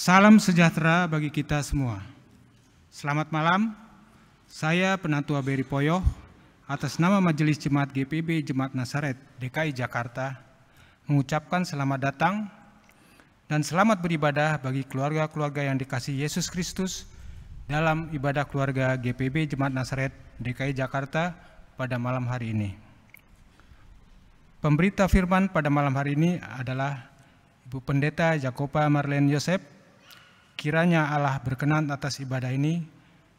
Salam sejahtera bagi kita semua. Selamat malam, saya Penatua Beri Poyoh atas nama Majelis Jemaat GPIB Jemaat Nazaret DKI Jakarta mengucapkan selamat datang dan selamat beribadah bagi keluarga-keluarga yang dikasihi Yesus Kristus dalam ibadah keluarga GPIB Jemaat Nazaret DKI Jakarta pada malam hari ini. Pemberita firman pada malam hari ini adalah Ibu Pendeta Jakoba Marlene Yosef. Kiranya Allah berkenan atas ibadah ini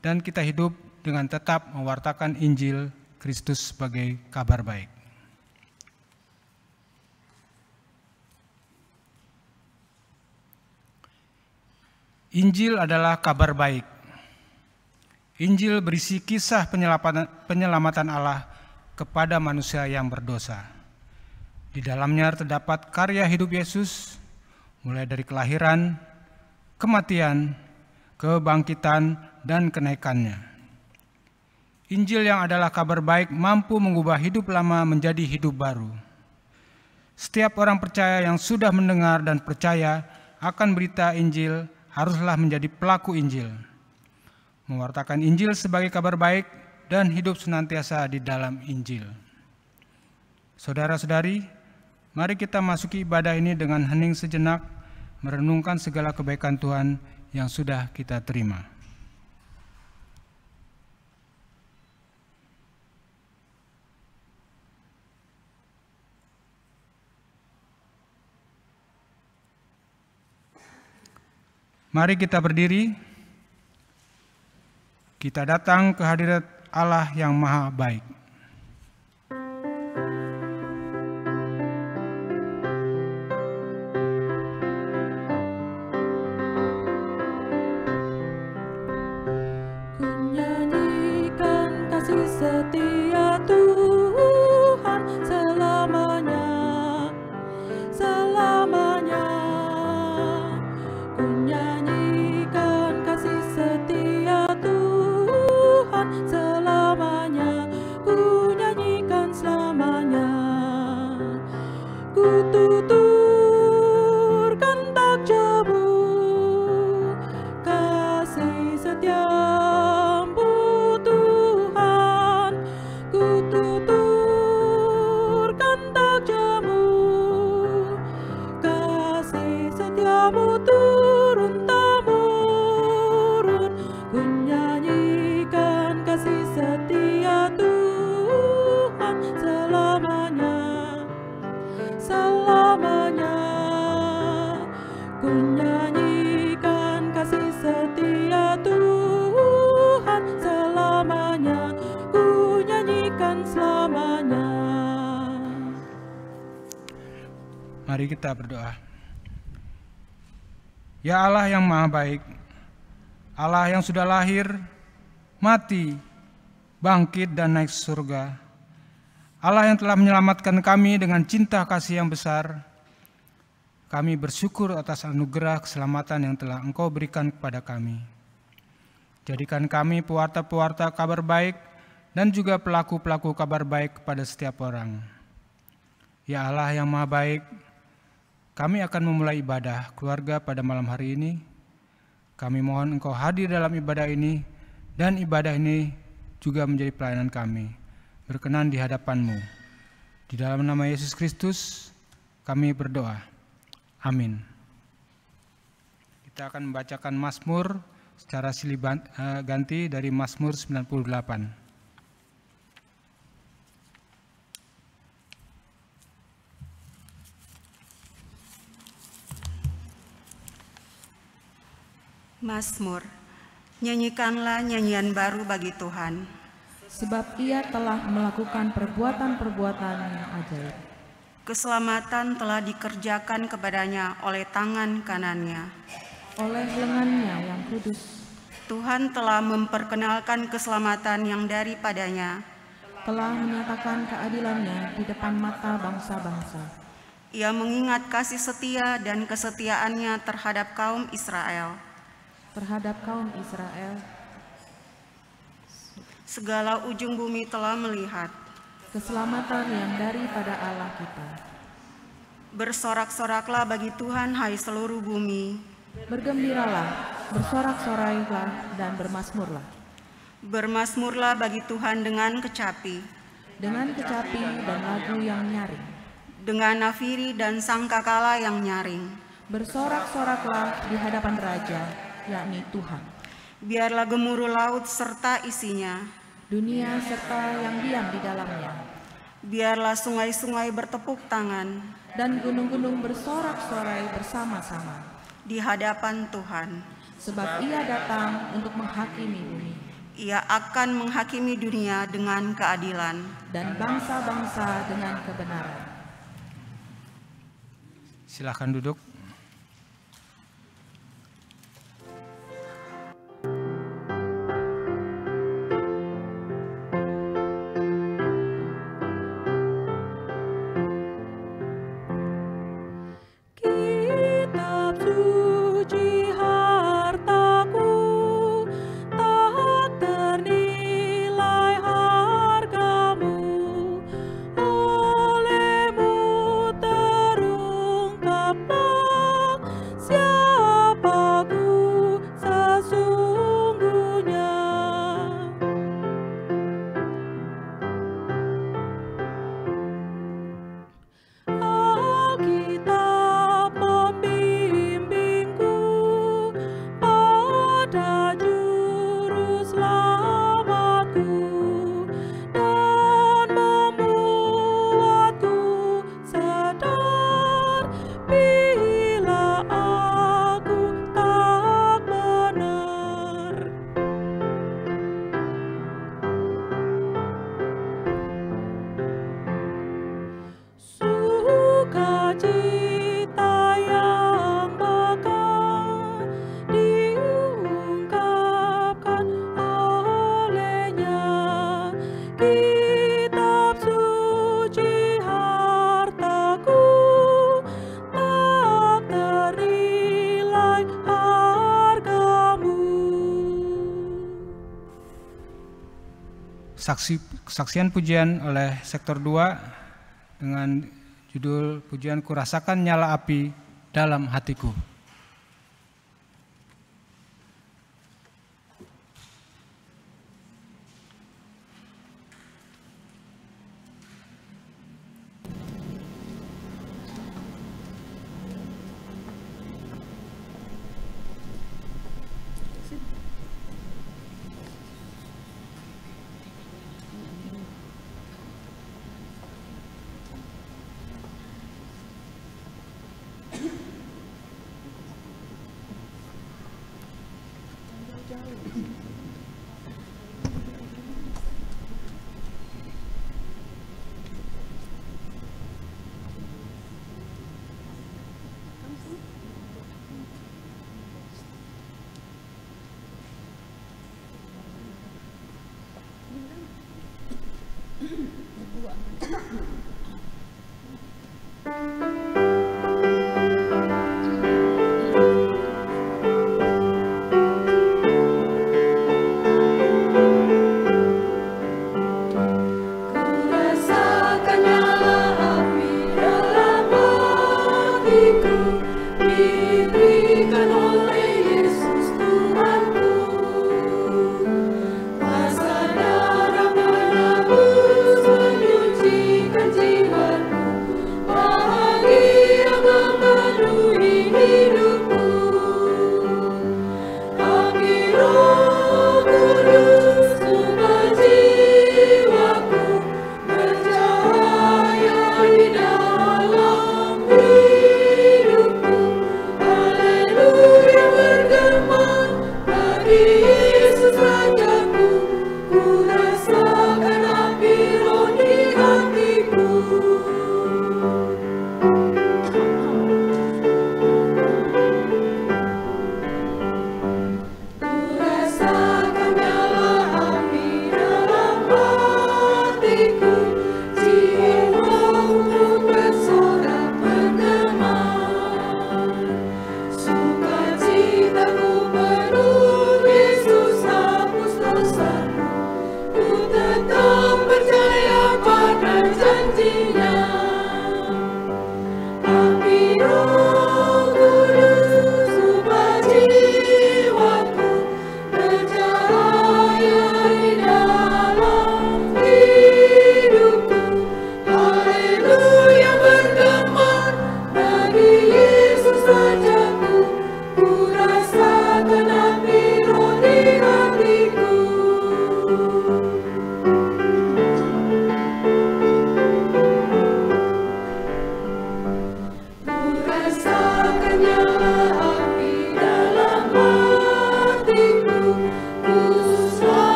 dan kita hidup dengan tetap mewartakan Injil Kristus sebagai kabar baik. Injil adalah kabar baik. Injil berisi kisah penyelamatan Allah kepada manusia yang berdosa. Di dalamnya terdapat karya hidup Yesus, mulai dari kelahiran, kematian, kebangkitan, dan kenaikannya. Injil yang adalah kabar baik mampu mengubah hidup lama menjadi hidup baru. Setiap orang percaya yang sudah mendengar dan percaya akan berita Injil haruslah menjadi pelaku Injil, mewartakan Injil sebagai kabar baik dan hidup senantiasa di dalam Injil. Saudara-saudari, mari kita masuki ibadah ini dengan hening sejenak, merenungkan segala kebaikan Tuhan yang sudah kita terima. Mari kita berdiri, kita datang ke hadirat Allah yang Maha Baik. Setia Tuhan selamanya, selamanya. Ku nyanyikan kasih setia Tuhan selamanya, ku nyanyikan selamanya. Ku tuturkan tak jemu kasih setia. Mari kita berdoa. Ya Allah yang Maha Baik, Allah yang sudah lahir, mati, bangkit dan naik surga, Allah yang telah menyelamatkan kami dengan cinta kasih yang besar, kami bersyukur atas anugerah keselamatan yang telah Engkau berikan kepada kami. Jadikan kami pewarta-pewarta kabar baik dan juga pelaku-pelaku kabar baik kepada setiap orang. Ya Allah yang Maha Baik, kami akan memulai ibadah keluarga pada malam hari ini. Kami mohon Engkau hadir dalam ibadah ini, dan ibadah ini juga menjadi pelayanan kami, berkenan di hadapan-Mu. Di dalam nama Yesus Kristus, kami berdoa. Amin. Kita akan membacakan Mazmur secara silih ganti dari Mazmur 98. Mazmur, nyanyikanlah nyanyian baru bagi Tuhan. Sebab Ia telah melakukan perbuatan-perbuatan yang ajaib. Keselamatan telah dikerjakan kepadanya oleh tangan kanannya. Oleh lengannya yang kudus. Tuhan telah memperkenalkan keselamatan yang daripadanya. Telah menyatakan keadilannya di depan mata bangsa-bangsa. Ia mengingat kasih setia dan kesetiaannya terhadap kaum Israel. Terhadap kaum Israel, segala ujung bumi telah melihat keselamatan yang daripada Allah kita. Bersorak-soraklah bagi Tuhan, hai seluruh bumi. Bergembiralah, bersorak-sorailah, dan bermasmurlah. Bermasmurlah bagi Tuhan dengan kecapi, Dengan kecapi dan lagu yang nyaring. dengan nafiri dan sangkakala yang nyaring. Bersorak-soraklah di hadapan Raja, yakni Tuhan. Biarlah gemuruh laut serta isinya. Dunia serta yang diam di dalamnya. Biarlah sungai-sungai bertepuk tangan Dan gunung-gunung bersorak-sorai bersama-sama. di hadapan Tuhan. Sebab Ia datang untuk menghakimi bumi. Ia akan menghakimi dunia dengan keadilan. Dan bangsa-bangsa dengan kebenaran. Silahkan duduk. Kitab suci hartaku, tak ternilai hargamu, olehmu terungkaplah siapaku sesungguhnya. Alkitab membimbingku pada juru selamatku dan membuatku sadar bila aku tak benar. Sukacita yang bakal diungkapkan olehnya. Kitab suci hartaku, tak ternilai hargamu. Kesaksian pujian oleh sektor 2 dengan judul pujian Kurasakan Nyala Api Dalam Hatiku. Bahagia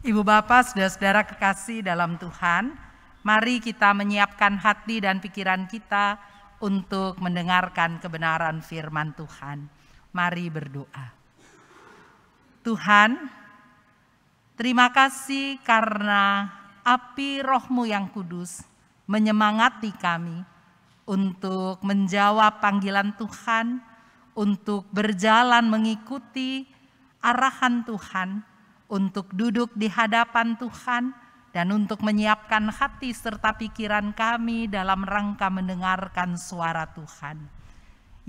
Ibu Bapak, saudara-saudara kekasih dalam Tuhan, mari kita menyiapkan hati dan pikiran kita untuk mendengarkan kebenaran firman Tuhan. Mari berdoa. Tuhan, terima kasih karena api Roh-Mu yang kudus menyemangati kami untuk menjawab panggilan Tuhan, untuk berjalan mengikuti arahan Tuhan, untuk duduk di hadapan Tuhan, dan untuk menyiapkan hati serta pikiran kami dalam rangka mendengarkan suara Tuhan.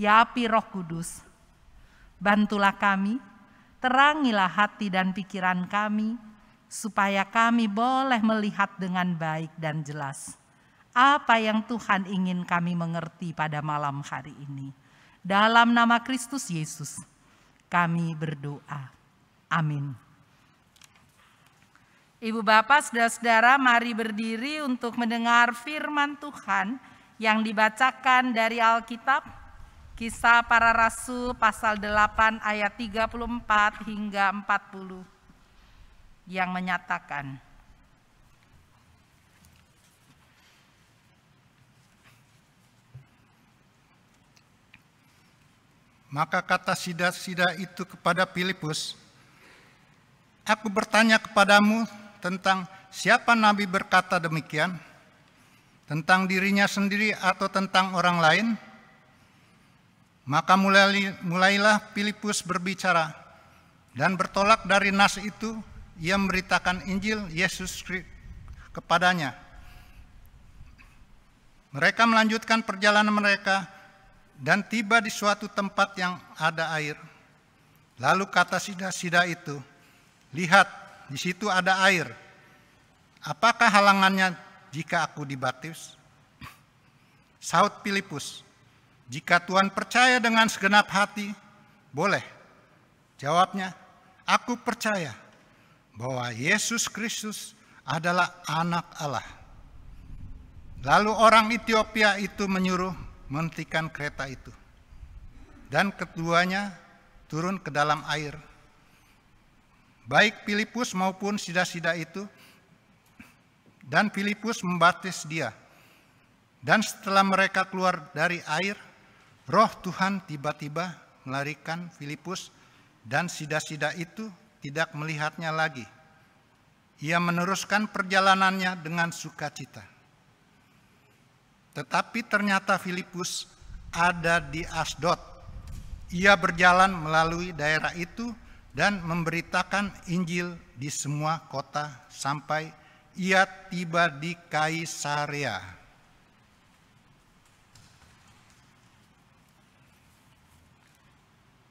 Ya api Roh Kudus, bantulah kami, terangilah hati dan pikiran kami, supaya kami boleh melihat dengan baik dan jelas apa yang Tuhan ingin kami mengerti pada malam hari ini. Dalam nama Kristus Yesus, kami berdoa. Amin. Ibu Bapak, saudara-saudara, mari berdiri untuk mendengar firman Tuhan yang dibacakan dari Alkitab, Kisah Para Rasul pasal 8 ayat 34 hingga 40 yang menyatakan, maka kata sida-sida itu kepada Filipus, "Aku bertanya kepadamu tentang siapa Nabi berkata demikian, tentang dirinya sendiri atau tentang orang lain?" Maka mulailah Filipus berbicara, dan bertolak dari nas itu, ia memberitakan Injil Yesus kepadanya. Mereka melanjutkan perjalanan mereka dan tiba di suatu tempat yang ada air. Lalu kata sida-sida itu, "Lihat, di situ ada air. Apakah halangannya jika aku dibaptis?" Sahut Filipus, "Jika Tuhan percaya dengan segenap hati, boleh." Jawabnya, "Aku percaya bahwa Yesus Kristus adalah Anak Allah." Lalu orang Ethiopia itu menyuruh menghentikan kereta itu, dan keduanya turun ke dalam air. Baik Filipus maupun sida-sida itu, dan Filipus membaptis dia. Dan setelah mereka keluar dari air, Roh Tuhan tiba-tiba melarikan Filipus, dan sida-sida itu tidak melihatnya lagi. Ia meneruskan perjalanannya dengan sukacita. Tetapi ternyata Filipus ada di Asdod. Ia berjalan melalui daerah itu dan memberitakan Injil di semua kota sampai ia tiba di Kaisarea.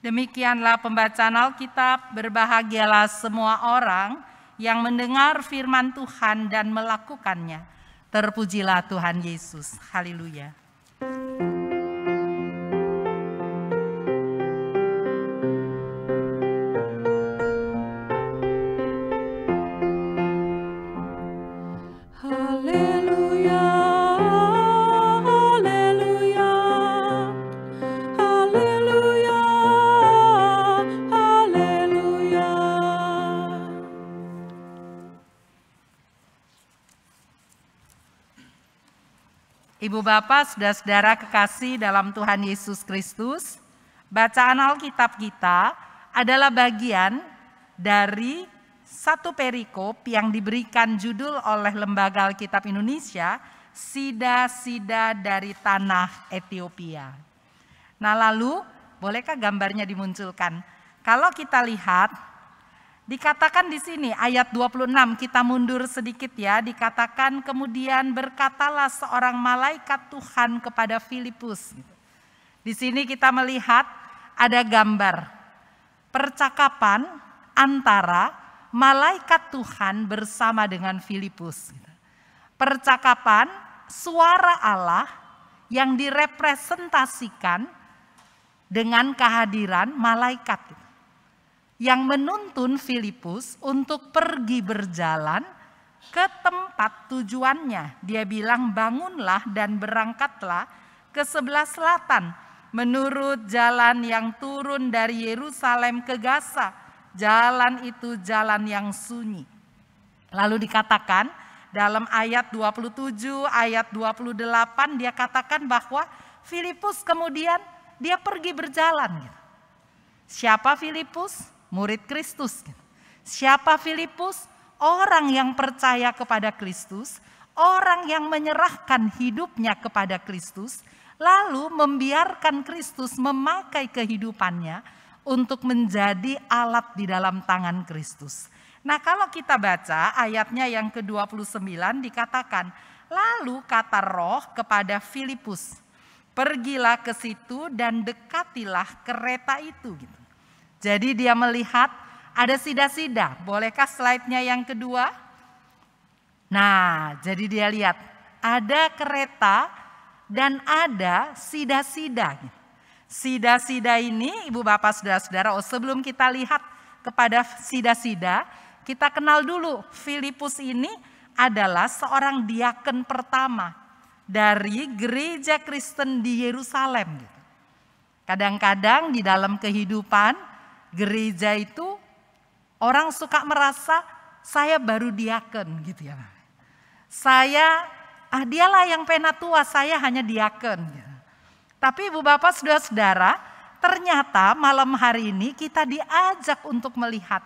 Demikianlah pembacaan Alkitab. Berbahagialah semua orang yang mendengar firman Tuhan dan melakukannya. Terpujilah Tuhan Yesus. Haleluya. Ibu Bapak, saudara-saudara kekasih dalam Tuhan Yesus Kristus, bacaan Alkitab kita adalah bagian dari satu perikop yang diberikan judul oleh Lembaga Alkitab Indonesia, Sida-sida dari Tanah Ethiopia. Nah lalu, bolehkah gambarnya dimunculkan? Kalau kita lihat, dikatakan di sini ayat 26, kita mundur sedikit ya, dikatakan kemudian berkatalah seorang malaikat Tuhan kepada Filipus. Di sini kita melihat ada gambar percakapan antara malaikat Tuhan bersama dengan Filipus. Percakapan suara Allah yang direpresentasikan dengan kehadiran malaikat yang menuntun Filipus untuk pergi berjalan ke tempat tujuannya. Dia bilang, "Bangunlah dan berangkatlah ke sebelah selatan menurut jalan yang turun dari Yerusalem ke Gaza. Jalan itu jalan yang sunyi." Lalu dikatakan dalam ayat 27, ayat 28 dia katakan bahwa Filipus kemudian dia pergi berjalan. Gitu. Siapa Filipus? Murid Kristus. Gitu. Siapa Filipus? Orang yang percaya kepada Kristus, orang yang menyerahkan hidupnya kepada Kristus, lalu membiarkan Kristus memakai kehidupannya untuk menjadi alat di dalam tangan Kristus. Nah, kalau kita baca ayatnya yang ke-29 dikatakan, lalu kata Roh kepada Filipus, pergilah ke situ dan dekatilah kereta itu. Gitu. Jadi dia melihat ada sida-sida. Bolehkah slide-nya yang kedua? Nah, jadi dia lihat ada kereta dan ada sida-sida. Sida-sida ini Ibu Bapak Saudara-saudara, sebelum kita lihat kepada sida-sida, kita kenal dulu Filipus ini adalah seorang diaken pertama dari gereja Kristen di Yerusalem. Kadang-kadang di dalam kehidupan gereja itu orang suka merasa saya baru diaken gitu ya. Dialah yang penatua, saya hanya diaken. Gitu. Tapi Ibu Bapak Saudara-saudara, ternyata malam hari ini kita diajak untuk melihat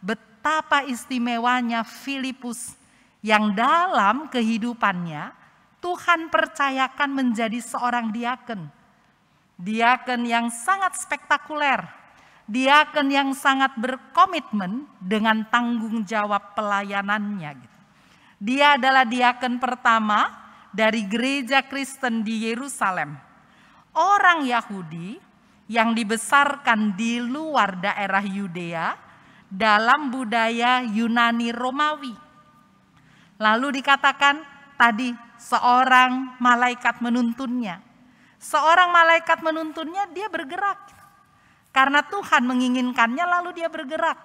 betapa istimewanya Filipus yang dalam kehidupannya Tuhan percayakan menjadi seorang diaken. Diaken yang sangat spektakuler. Diaken yang sangat berkomitmen dengan tanggung jawab pelayanannya. Gitu. Dia adalah diaken pertama dari gereja Kristen di Yerusalem. Orang Yahudi yang dibesarkan di luar daerah Yudea dalam budaya Yunani Romawi. Lalu dikatakan tadi seorang malaikat menuntunnya. Seorang malaikat menuntunnya, dia bergerak. Karena Tuhan menginginkannya lalu dia bergerak.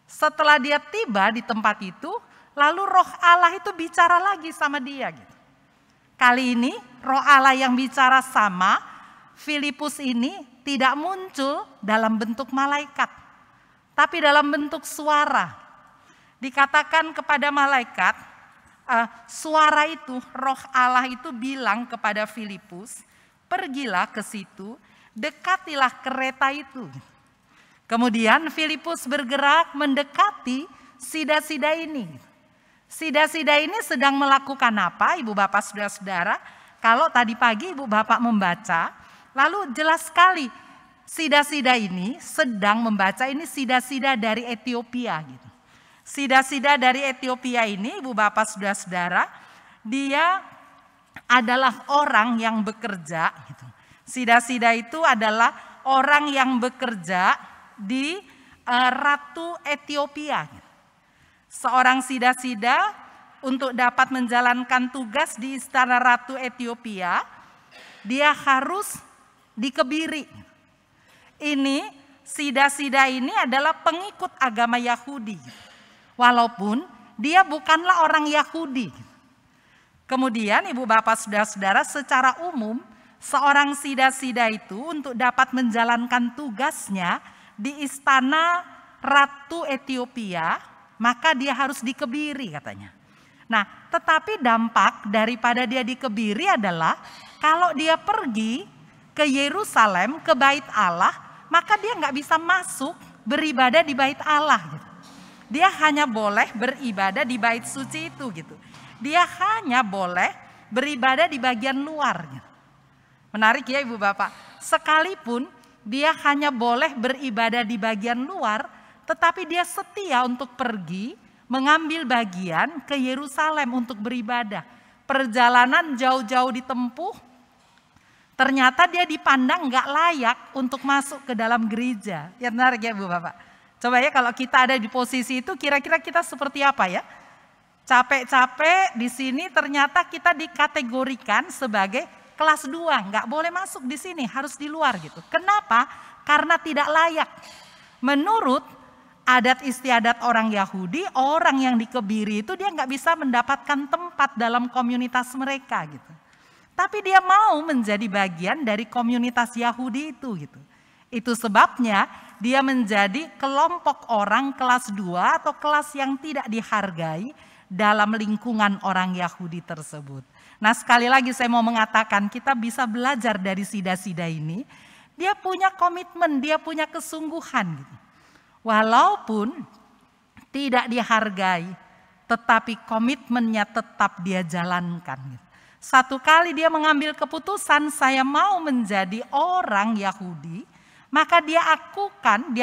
Setelah dia tiba di tempat itu, lalu Roh Allah itu bicara lagi sama dia. Gitu. Kali ini Roh Allah yang bicara sama Filipus ini tidak muncul dalam bentuk malaikat, tapi dalam bentuk suara. Dikatakan kepada malaikat, suara itu, Roh Allah itu bilang kepada Filipus, pergilah ke situ, dekatilah kereta itu. Kemudian Filipus bergerak mendekati sida-sida ini. Sida-sida ini sedang melakukan apa, Ibu Bapak Saudara-saudara? Kalau tadi pagi Ibu Bapak membaca, lalu jelas sekali sida-sida ini sedang membaca, ini sida-sida dari Ethiopia. Gitu. Sida-sida dari Ethiopia ini, Ibu Bapak Saudara-saudara, dia adalah orang yang bekerja. Gitu. Sida-sida itu adalah orang yang bekerja di Ratu Ethiopia. Gitu. Seorang sida-sida untuk dapat menjalankan tugas di istana Ratu Ethiopia, dia harus dikebiri. Ini sida-sida ini adalah pengikut agama Yahudi. Walaupun dia bukanlah orang Yahudi. Kemudian Ibu Bapak Saudara-saudara, secara umum seorang sida-sida itu untuk dapat menjalankan tugasnya di istana Ratu Ethiopia, maka dia harus dikebiri katanya. Nah, tetapi dampak daripada dia dikebiri adalah kalau dia pergi ke Yerusalem, ke Bait Allah, maka dia nggak bisa masuk beribadah di Bait Allah. Gitu. Dia hanya boleh beribadah di Bait Suci itu. Gitu. Dia hanya boleh beribadah di bagian luar. Gitu. Menarik ya Ibu Bapak. Sekalipun dia hanya boleh beribadah di bagian luar, tetapi dia setia untuk pergi mengambil bagian ke Yerusalem untuk beribadah. Perjalanan jauh-jauh ditempuh, ternyata dia dipandang nggak layak untuk masuk ke dalam gereja. Ya menarik ya Bu Bapak. Coba ya kalau kita ada di posisi itu, kira-kira kita seperti apa ya? Capek-capek di sini ternyata kita dikategorikan sebagai kelas 2, nggak boleh masuk di sini, harus di luar gitu. Kenapa? Karena tidak layak. Menurut adat istiadat orang Yahudi, orang yang dikebiri itu dia nggak bisa mendapatkan tempat dalam komunitas mereka gitu. Tapi dia mau menjadi bagian dari komunitas Yahudi itu gitu. Itu sebabnya dia menjadi kelompok orang kelas 2 atau kelas yang tidak dihargai dalam lingkungan orang Yahudi tersebut. Nah, sekali lagi saya mau mengatakan kita bisa belajar dari Sida-Sida ini. Dia punya komitmen, dia punya kesungguhan gitu. Walaupun tidak dihargai, tetapi komitmennya tetap dia jalankan gitu. Satu kali dia mengambil keputusan, saya mau menjadi orang Yahudi, maka dia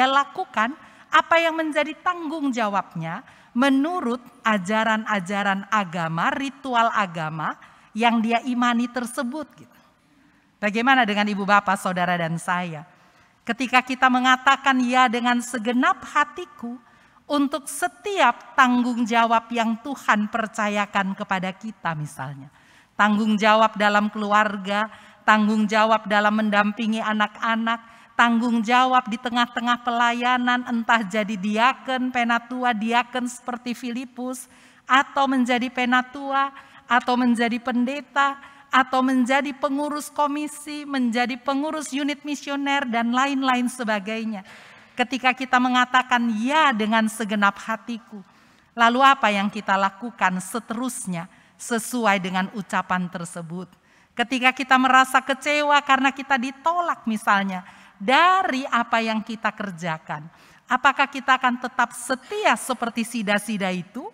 lakukan apa yang menjadi tanggung jawabnya menurut ajaran-ajaran agama, ritual agama yang dia imani tersebut gitu. Bagaimana dengan ibu bapak, saudara dan saya? Ketika kita mengatakan ya dengan segenap hatiku untuk setiap tanggung jawab yang Tuhan percayakan kepada kita misalnya. Tanggung jawab dalam keluarga, tanggung jawab dalam mendampingi anak-anak, tanggung jawab di tengah-tengah pelayanan, entah jadi diaken, penatua, diaken seperti Filipus, atau menjadi penatua, atau menjadi pendeta, atau menjadi pengurus komisi, menjadi pengurus unit misioner, dan lain-lain sebagainya. Ketika kita mengatakan ya dengan segenap hatiku, lalu apa yang kita lakukan seterusnya sesuai dengan ucapan tersebut? Ketika kita merasa kecewa karena kita ditolak misalnya, dari apa yang kita kerjakan, apakah kita akan tetap setia seperti Sida-Sida itu?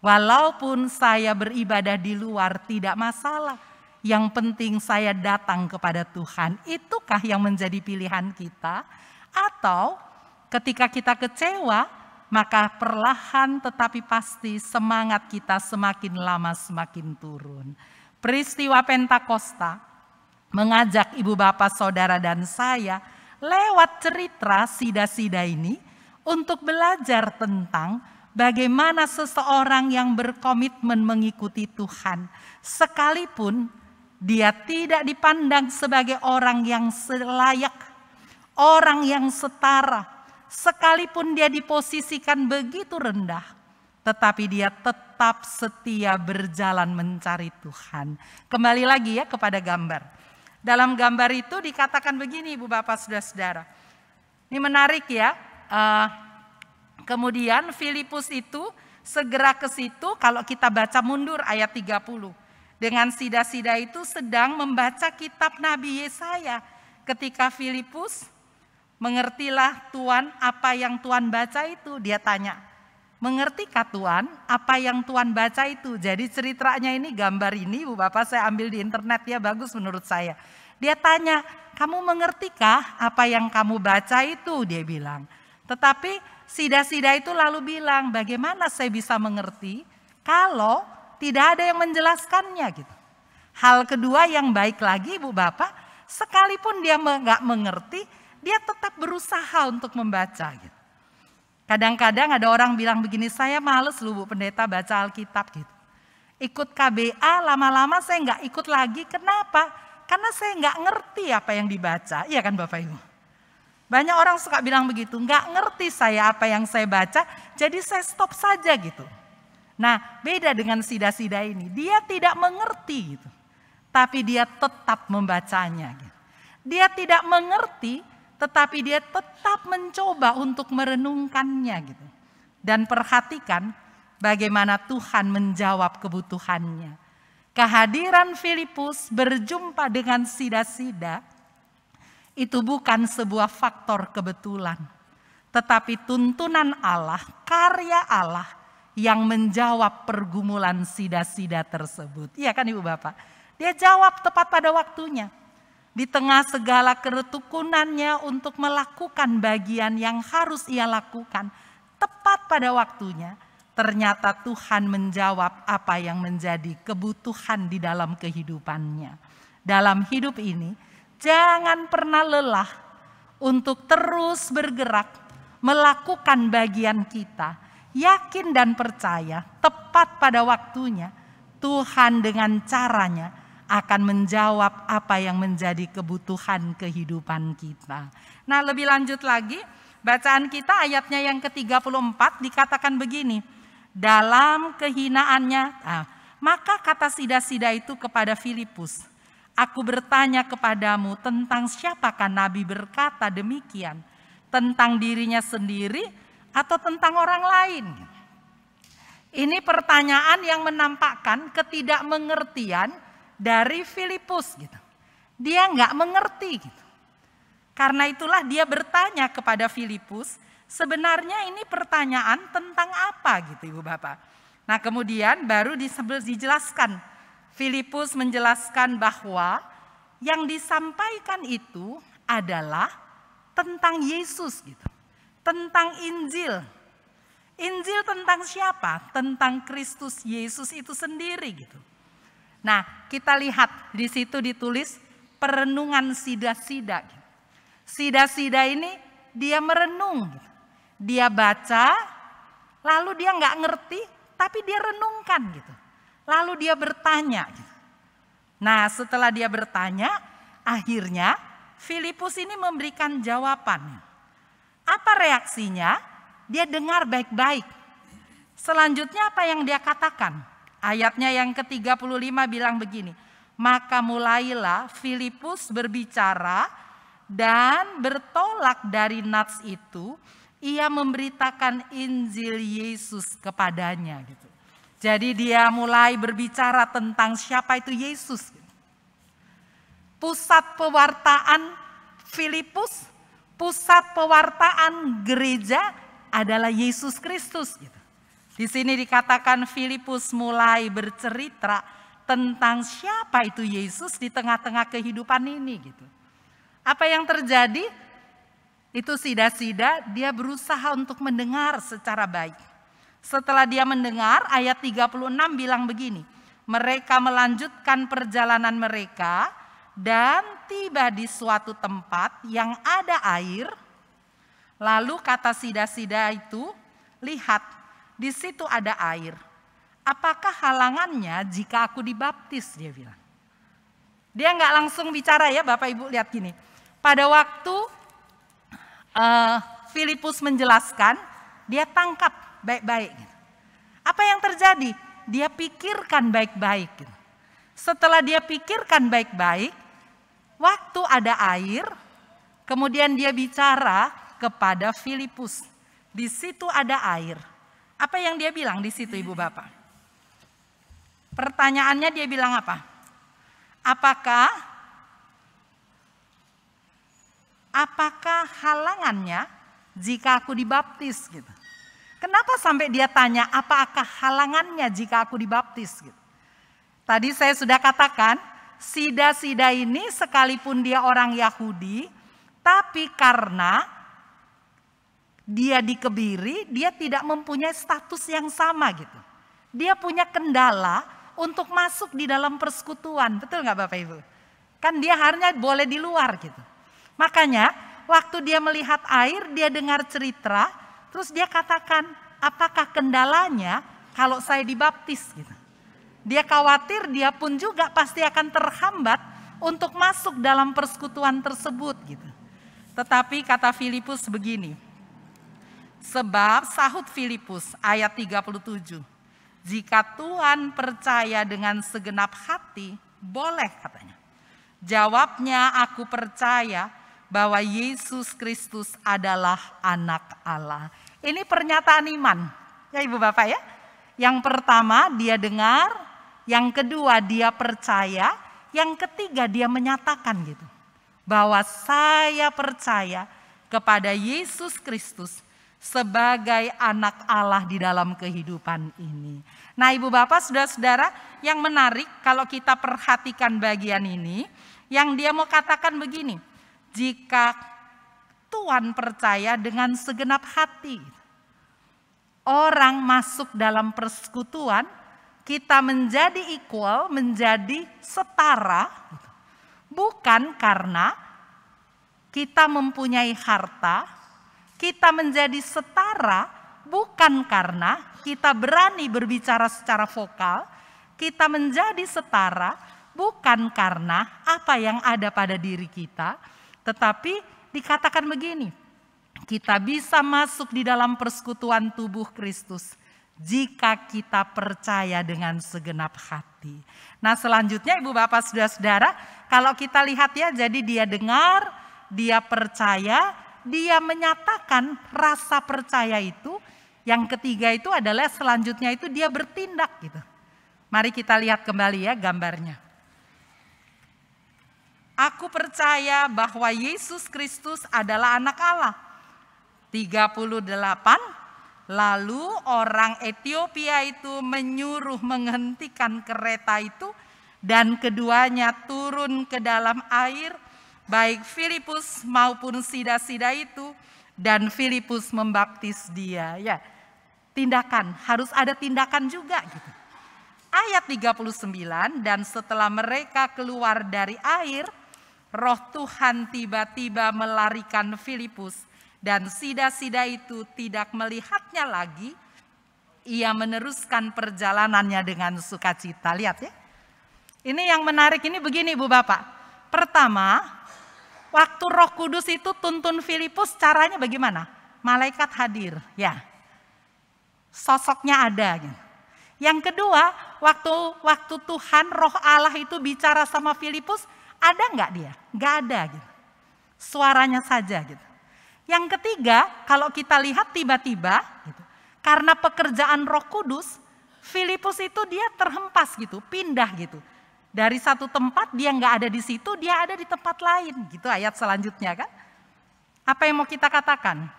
Walaupun saya beribadah di luar tidak masalah, yang penting saya datang kepada Tuhan. Itukah yang menjadi pilihan kita? Atau ketika kita kecewa, maka perlahan tetapi pasti semangat kita semakin lama semakin turun. Peristiwa Pentakosta mengajak ibu bapak, saudara dan saya lewat cerita Sida-Sida ini untuk belajar tentang bagaimana seseorang yang berkomitmen mengikuti Tuhan, sekalipun dia tidak dipandang sebagai orang yang selayak, orang yang setara, sekalipun dia diposisikan begitu rendah, tetapi dia tetap setia berjalan mencari Tuhan. Kembali lagi ya kepada gambar. Dalam gambar itu dikatakan begini ibu bapak saudara-saudara. Ini menarik ya. Kemudian Filipus itu segera ke situ, kalau kita baca mundur ayat 30. Dengan Sida-Sida itu sedang membaca kitab Nabi Yesaya. Ketika Filipus, mengertilah Tuan apa yang Tuan baca itu? Dia tanya, mengertikah Tuan apa yang Tuan baca itu? Jadi ceritanya ini, gambar ini ibu bapak saya ambil di internet ya, bagus menurut saya. Dia tanya, kamu mengertikah apa yang kamu baca itu? Dia bilang. Tetapi Sida-Sida itu lalu bilang, bagaimana saya bisa mengerti kalau tidak ada yang menjelaskannya gitu. Hal kedua yang baik lagi ibu bapak, sekalipun dia nggak mengerti, dia tetap berusaha untuk membaca gitu. Kadang-kadang ada orang bilang begini, saya males lu Bu Pendeta baca Alkitab gitu. Ikut KBA lama-lama saya nggak ikut lagi, kenapa? Karena saya nggak ngerti apa yang dibaca, iya kan Bapak Ibu? Banyak orang suka bilang begitu, nggak ngerti saya apa yang saya baca, jadi saya stop saja gitu. Nah beda dengan Sida-Sida ini, dia tidak mengerti gitu, tapi dia tetap membacanya gitu. Dia tidak mengerti, tetapi dia tetap mencoba untuk merenungkannya gitu. Dan perhatikan bagaimana Tuhan menjawab kebutuhannya. Kehadiran Filipus berjumpa dengan Sida-Sida itu bukan sebuah faktor kebetulan, tetapi tuntunan Allah, karya Allah yang menjawab pergumulan Sida-Sida tersebut. Iya kan Ibu Bapak? Dia jawab tepat pada waktunya. Di tengah segala keretukunannya untuk melakukan bagian yang harus ia lakukan, tepat pada waktunya, ternyata Tuhan menjawab apa yang menjadi kebutuhan di dalam kehidupannya. Dalam hidup ini, jangan pernah lelah untuk terus bergerak, melakukan bagian kita. Yakin dan percaya, tepat pada waktunya, Tuhan dengan caranya akan menjawab apa yang menjadi kebutuhan kehidupan kita. Nah lebih lanjut lagi, bacaan kita ayatnya yang ke-34 dikatakan begini. Dalam kehinaannya, maka kata Sida-Sida itu kepada Filipus, Aku bertanya kepadamu tentang siapakah Nabi berkata demikian, tentang dirinya sendiri atau tentang orang lain? Ini pertanyaan yang menampakkan ketidakmengertian dari Filipus gitu. Dia nggak mengerti gitu. Karena itulah dia bertanya kepada Filipus, sebenarnya ini pertanyaan tentang apa gitu Ibu Bapak. Nah kemudian baru dijelaskan. Filipus menjelaskan bahwa yang disampaikan itu adalah tentang Yesus gitu. Tentang Injil. Injil tentang siapa? Tentang Kristus Yesus itu sendiri gitu. Nah, kita lihat di situ ditulis perenungan sida-sida. Gitu. Sida-sida ini dia merenung. Gitu. Dia baca, lalu dia nggak ngerti, tapi dia renungkan gitu. Lalu dia bertanya. Gitu. Nah, setelah dia bertanya, akhirnya Filipus ini memberikan jawaban. Apa reaksinya? Dia dengar baik-baik. Selanjutnya apa yang dia katakan? Ayatnya yang ke-35 bilang begini. Maka mulailah Filipus berbicara dan bertolak dari nats itu. Ia memberitakan Injil Yesus kepadanya. Gitu. Jadi dia mulai berbicara tentang siapa itu Yesus. Pusat pewartaan Filipus, pusat pewartaan gereja adalah Yesus Kristus. Gitu. Di sini dikatakan Filipus mulai bercerita tentang siapa itu Yesus di tengah-tengah kehidupan ini. Gitu. Apa yang terjadi? Itu sida-sida dia berusaha untuk mendengar secara baik. Setelah dia mendengar, ayat 36 bilang begini. Mereka melanjutkan perjalanan mereka dan tiba di suatu tempat yang ada air. Lalu kata sida-sida itu, lihat di situ ada air. Apakah halangannya jika aku dibaptis? Dia bilang. Dia nggak langsung bicara ya Bapak Ibu, lihat gini. Pada waktu Filipus menjelaskan, dia tangkap baik-baik. Apa yang terjadi? Dia pikirkan baik-baik. Setelah dia pikirkan baik-baik, waktu ada air, kemudian dia bicara kepada Filipus. Di situ ada air. Apa yang dia bilang di situ Ibu Bapak? Pertanyaannya dia bilang apa? Apakah halangannya jika aku dibaptis gitu? Kenapa sampai dia tanya apakah halangannya jika aku dibaptis? Gitu. Tadi saya sudah katakan, sida-sida ini sekalipun dia orang Yahudi, tapi karena dia dikebiri, dia tidak mempunyai status yang sama gitu. Dia punya kendala untuk masuk di dalam persekutuan, betul nggak Bapak Ibu? Kan dia harusnya boleh di luar gitu. Makanya waktu dia melihat air, dia dengar cerita, terus dia katakan, apakah kendalanya kalau saya dibaptis? Gitu. Dia khawatir dia pun juga pasti akan terhambat untuk masuk dalam persekutuan tersebut. Gitu. Tetapi kata Filipus begini, sebab sahut Filipus ayat 37, jika Tuhan percaya dengan segenap hati, boleh katanya. Jawabnya, aku percaya bahwa Yesus Kristus adalah anak Allah. Ini pernyataan iman, ya Ibu Bapak ya. Yang pertama dia dengar, yang kedua dia percaya, yang ketiga dia menyatakan gitu. Bahwa saya percaya kepada Yesus Kristus sebagai anak Allah di dalam kehidupan ini. Nah Ibu Bapak, saudara-saudara, yang menarik kalau kita perhatikan bagian ini, yang dia mau katakan begini, jika Tuhan percaya dengan segenap hati, orang masuk dalam persekutuan, kita menjadi equal, menjadi setara, bukan karena kita mempunyai harta, kita menjadi setara bukan karena kita berani berbicara secara vokal, kita menjadi setara bukan karena apa yang ada pada diri kita, tetapi dikatakan begini, kita bisa masuk di dalam persekutuan tubuh Kristus jika kita percaya dengan segenap hati. hati. Nah selanjutnya Ibu Bapak Saudara-saudara, kalau kita lihat ya, jadi dia dengar, dia percaya, dia menyatakan rasa percaya itu. Yang ketiga itu adalah selanjutnya itu dia bertindak gitu. Mari kita lihat kembali ya gambarnya. Aku percaya bahwa Yesus Kristus adalah anak Allah. 38, lalu orang Ethiopia itu menyuruh menghentikan kereta itu dan keduanya turun ke dalam air, baik Filipus maupun sida-sida itu, dan Filipus membaptis dia. Ya, tindakan, harus ada tindakan juga gitu. Ayat 39, dan setelah mereka keluar dari air, Roh Tuhan tiba-tiba melarikan Filipus dan sida-sida itu tidak melihatnya lagi. Ia meneruskan perjalanannya dengan sukacita. Lihat ya. Ini yang menarik ini begini Bu Bapak. Pertama, waktu Roh Kudus itu tuntun Filipus, caranya bagaimana? Malaikat hadir, ya. Sosoknya ada gitu. Yang kedua, waktu Tuhan Roh Allah itu bicara sama Filipus, ada nggak dia? Nggak ada gitu. Suaranya saja gitu. Yang ketiga, kalau kita lihat tiba-tiba gitu, karena pekerjaan Roh Kudus, Filipus itu dia terhempas gitu, pindah gitu. Dari satu tempat dia nggak ada di situ, dia ada di tempat lain gitu. Ayat selanjutnya kan. Apa yang mau kita katakan?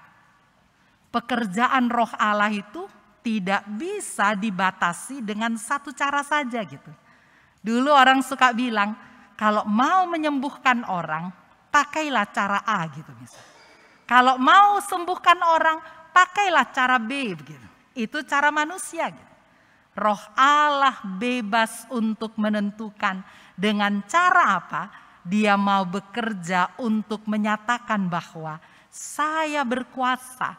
Pekerjaan Roh Allah itu tidak bisa dibatasi dengan satu cara saja gitu. Dulu orang suka bilang, kalau mau menyembuhkan orang, pakailah cara A gitu misalnya. Kalau mau sembuhkan orang, pakailah cara B gitu. Itu cara manusia gitu. Roh Allah bebas untuk menentukan dengan cara apa dia mau bekerja untuk menyatakan bahwa saya berkuasa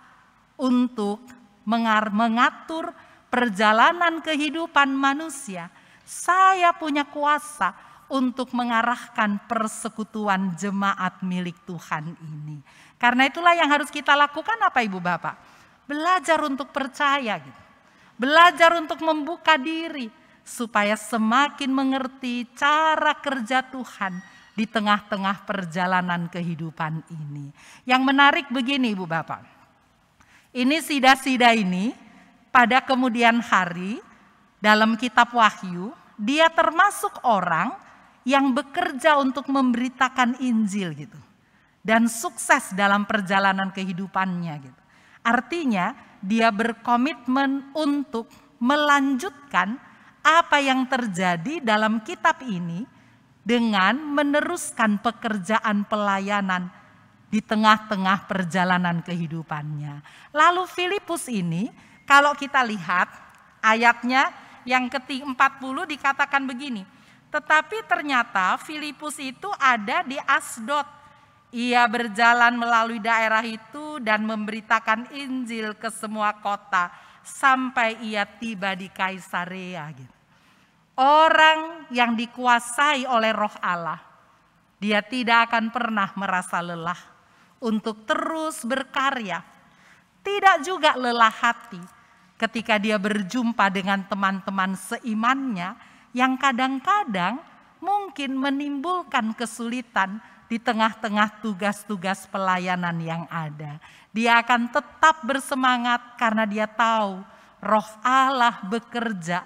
untuk mengatur perjalanan kehidupan manusia. Saya punya kuasa untuk mengarahkan persekutuan jemaat milik Tuhan ini. Karena itulah yang harus kita lakukan apa Ibu Bapak? Belajar untuk percaya gitu. Belajar untuk membuka diri supaya semakin mengerti cara kerja Tuhan di tengah-tengah perjalanan kehidupan ini. Yang menarik begini Ibu Bapak. Ini sida-sida ini pada kemudian hari dalam kitab Wahyu, dia termasuk orang yang bekerja untuk memberitakan Injil gitu. Dan sukses dalam perjalanan kehidupannya gitu. Artinya dia berkomitmen untuk melanjutkan apa yang terjadi dalam kitab ini dengan meneruskan pekerjaan pelayanan di tengah-tengah perjalanan kehidupannya. Lalu Filipus ini kalau kita lihat ayatnya yang ke-40 dikatakan begini. Tetapi ternyata Filipus itu ada di Asdod. Ia berjalan melalui daerah itu dan memberitakan Injil ke semua kota sampai ia tiba di Kaisarea. Orang yang dikuasai oleh Roh Allah, dia tidak akan pernah merasa lelah untuk terus berkarya. Tidak juga lelah hati ketika dia berjumpa dengan teman-teman seimannya yang kadang-kadang mungkin menimbulkan kesulitan di tengah-tengah tugas-tugas pelayanan yang ada. Dia akan tetap bersemangat karena dia tahu Roh Allah bekerja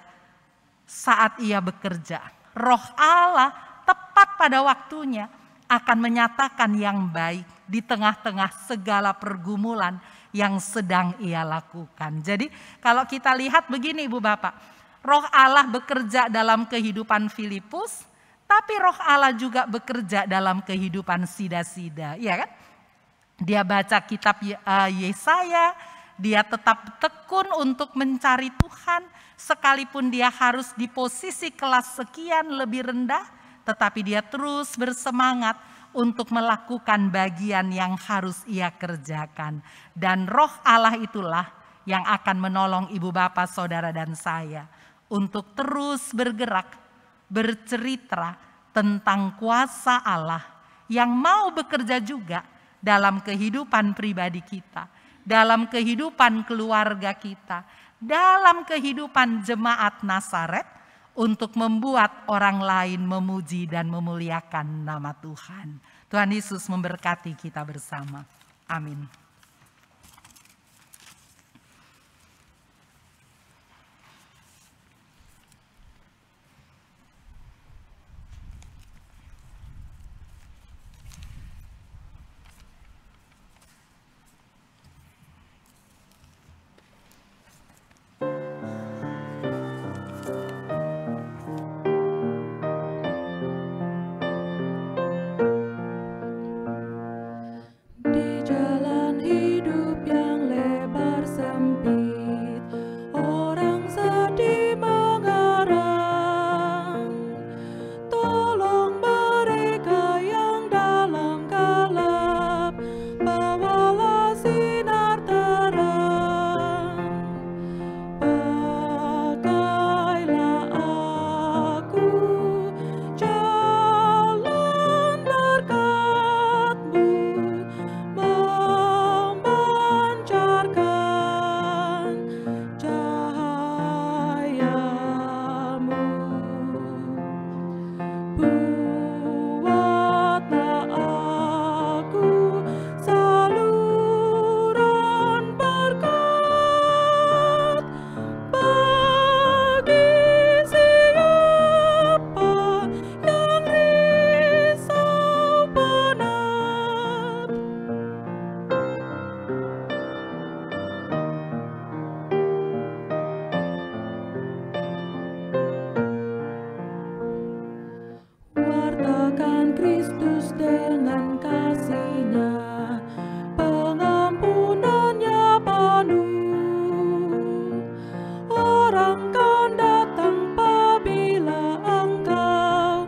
saat ia bekerja. Roh Allah tepat pada waktunya akan menyatakan yang baik di tengah-tengah segala pergumulan yang sedang ia lakukan. Jadi kalau kita lihat begini Ibu Bapak, Roh Allah bekerja dalam kehidupan Filipus, tapi Roh Allah juga bekerja dalam kehidupan sida-sida, ya kan? Dia baca kitab Yesaya, dia tetap tekun untuk mencari Tuhan, sekalipun dia harus di posisi kelas sekian lebih rendah, tetapi dia terus bersemangat untuk melakukan bagian yang harus ia kerjakan. Dan Roh Allah itulah yang akan menolong Ibu Bapak, Saudara dan saya untuk terus bergerak, bercerita tentang kuasa Allah yang mau bekerja juga dalam kehidupan pribadi kita, dalam kehidupan keluarga kita, dalam kehidupan jemaat Nazaret, untuk membuat orang lain memuji dan memuliakan nama Tuhan. Tuhan Yesus memberkati kita bersama. Amin. Di jalan hidup yang lebar sempit, orang sedih mengarang. Tolong mereka yang dalam gelap, bawalah sinar terang. Pakailah aku jalan berkat-Mu, memancarkan cahayamu. Buatlah aku saluran berkat bagi siapa yang risau penat. Wartakan Kristus dengan kasih-Nya, pengampunan-Nya penuh. Orang kan datang apabila engkau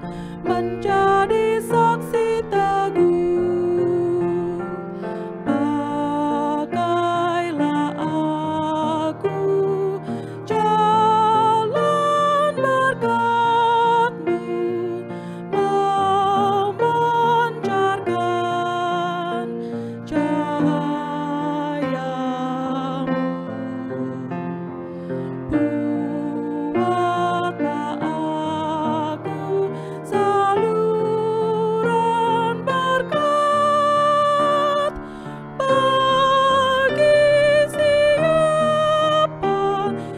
menjadi saksi teguh. Pakailah aku jalan berkat-Mu, memancarkan cahayamu. Buatlah aku saluran berkat bagi siapa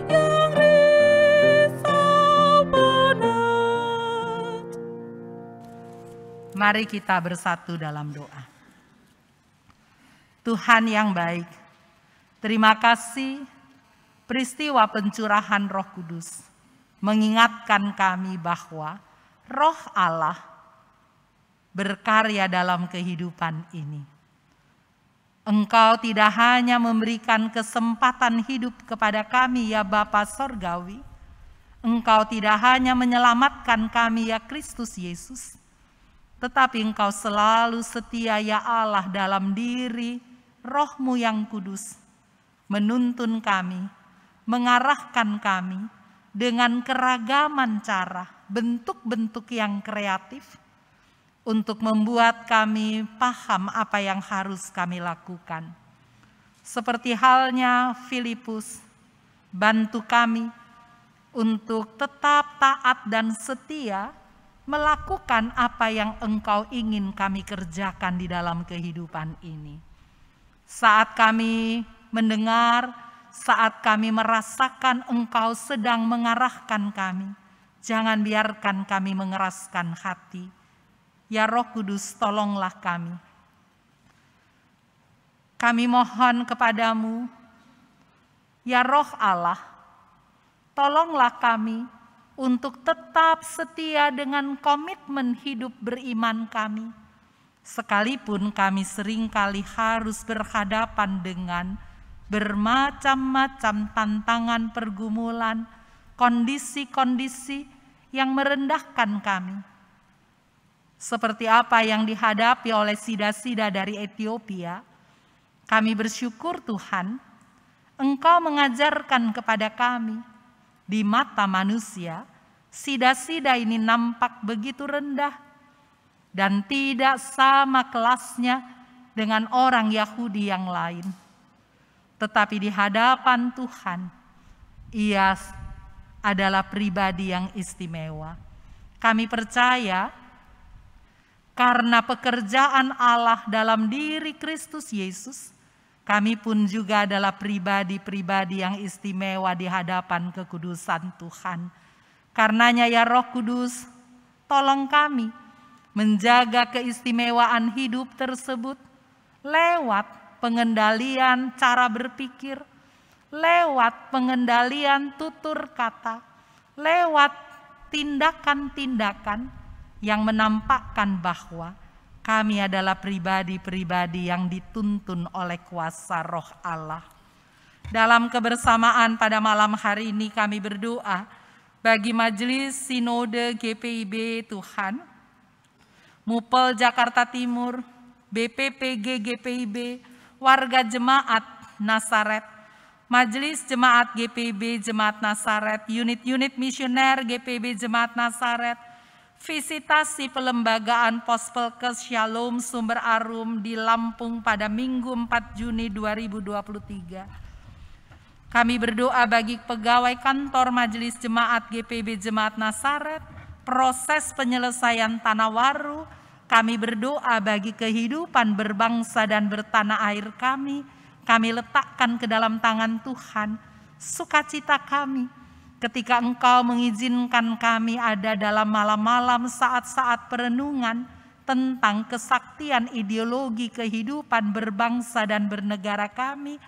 yang risau penat. Mari kita bersatu dalam doa. Tuhan yang baik, terima kasih peristiwa pencurahan Roh Kudus mengingatkan kami bahwa Roh Allah berkarya dalam kehidupan ini. Engkau tidak hanya memberikan kesempatan hidup kepada kami ya Bapa Sorgawi, Engkau tidak hanya menyelamatkan kami ya Kristus Yesus, tetapi Engkau selalu setia ya Allah dalam diri Roh-Mu yang kudus, menuntun kami, mengarahkan kami dengan keragaman cara, bentuk-bentuk yang kreatif, untuk membuat kami paham apa yang harus kami lakukan. Seperti halnya Filipus, bantu kami untuk tetap taat dan setia melakukan apa yang Engkau ingin kami kerjakan di dalam kehidupan ini. Saat kami mendengar, saat kami merasakan Engkau sedang mengarahkan kami, jangan biarkan kami mengeraskan hati. Ya Roh Kudus, tolonglah kami. Kami mohon kepadamu, ya Roh Allah, tolonglah kami untuk tetap setia dengan komitmen hidup beriman kami. Sekalipun kami seringkali harus berhadapan dengan bermacam-macam tantangan pergumulan, kondisi-kondisi yang merendahkan kami. Seperti apa yang dihadapi oleh sida-sida dari Ethiopia, kami bersyukur Tuhan, Engkau mengajarkan kepada kami, di mata manusia, sida-sida ini nampak begitu rendah dan tidak sama kelasnya dengan orang Yahudi yang lain. Tetapi di hadapan Tuhan, ia adalah pribadi yang istimewa. Kami percaya karena pekerjaan Allah dalam diri Kristus Yesus, kami pun juga adalah pribadi-pribadi yang istimewa di hadapan kekudusan Tuhan. Karenanya ya Roh Kudus, tolong kami menjaga keistimewaan hidup tersebut lewat pengendalian cara berpikir, lewat pengendalian tutur kata, lewat tindakan-tindakan yang menampakkan bahwa kami adalah pribadi-pribadi yang dituntun oleh kuasa Roh Allah. Dalam kebersamaan pada malam hari ini kami berdoa bagi Majelis Sinode GPIB Tuhan, Mupel Jakarta Timur, BPPG GPIB, warga Jemaat Nasaret, Majelis Jemaat GPIB Jemaat Nasaret, unit-unit misioner GPIB Jemaat Nasaret, visitasi pelembagaan Pospelkes Shalom Sumber Arum di Lampung pada Minggu 4 Juni 2023. Kami berdoa bagi pegawai kantor Majelis Jemaat GPIB Jemaat Nasaret, proses penyelesaian Tanah Waru. Kami berdoa bagi kehidupan berbangsa dan bertanah air kami letakkan ke dalam tangan Tuhan. Sukacita kami ketika Engkau mengizinkan kami ada dalam malam-malam saat-saat perenungan tentang kesaktian ideologi kehidupan berbangsa dan bernegara kami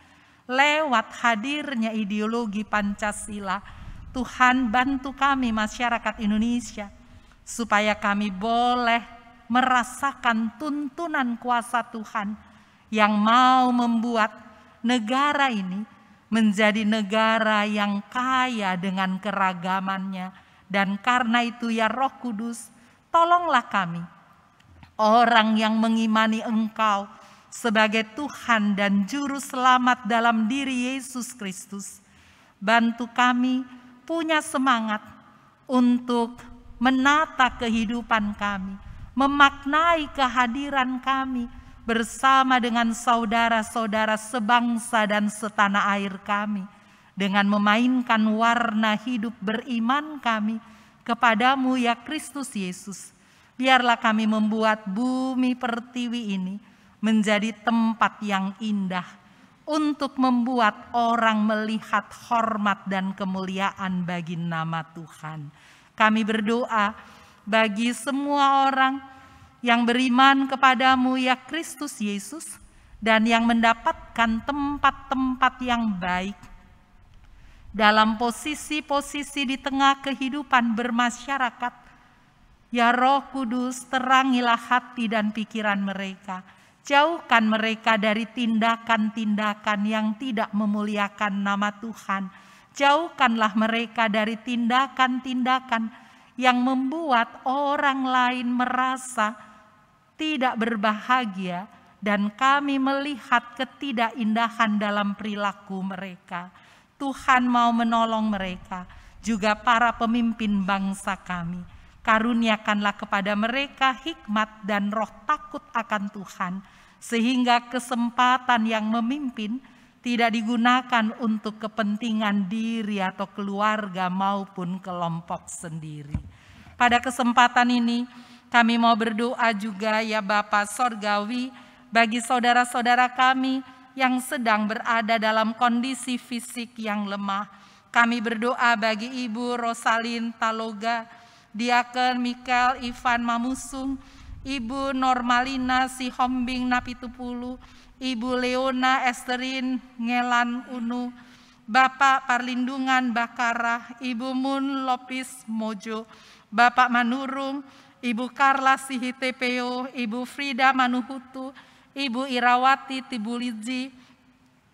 lewat hadirnya ideologi Pancasila. Tuhan, bantu kami masyarakat Indonesia supaya kami boleh merasakan tuntunan kuasa Tuhan yang mau membuat negara ini menjadi negara yang kaya dengan keragamannya. Dan karena itu ya Roh Kudus, tolonglah kami, orang yang mengimani Engkau sebagai Tuhan dan Juru Selamat dalam diri Yesus Kristus. Bantu kami punya semangat untuk menata kehidupan kami, memaknai kehadiran kami bersama dengan saudara-saudara sebangsa dan setanah air kami, dengan memainkan warna hidup beriman kami kepadamu ya Kristus Yesus. Biarlah kami membuat bumi pertiwi ini menjadi tempat yang indah untuk membuat orang melihat hormat dan kemuliaan bagi nama Tuhan. Kami berdoa bagi semua orang yang beriman kepadamu ya Kristus Yesus dan yang mendapatkan tempat-tempat yang baik dalam posisi-posisi di tengah kehidupan bermasyarakat. Ya Roh Kudus, terangilah hati dan pikiran mereka. Jauhkan mereka dari tindakan-tindakan yang tidak memuliakan nama Tuhan. Jauhkanlah mereka dari tindakan-tindakan yang membuat orang lain merasa tidak berbahagia, dan kami melihat ketidakindahan dalam perilaku mereka. Tuhan mau menolong mereka, juga para pemimpin bangsa kami. Karuniakanlah kepada mereka hikmat dan roh takut akan Tuhan, sehingga kesempatan yang memimpin tidak digunakan untuk kepentingan diri atau keluarga maupun kelompok sendiri. Pada kesempatan ini, kami mau berdoa juga ya Bapa Sorgawi bagi saudara-saudara kami yang sedang berada dalam kondisi fisik yang lemah. Kami berdoa bagi Ibu Rosalin Taloga, Diaken Mikael Ivan Mamusung, Ibu Normalina Sihombing Napitupulu, Ibu Leona Esterin Ngelan Unu, Bapak Parlindungan Bakara, Ibu Mun Lopis Mojo, Bapak Manurung, Ibu Karla Sihitepeo, Ibu Frida Manuhutu, Ibu Irawati Tibulidzi,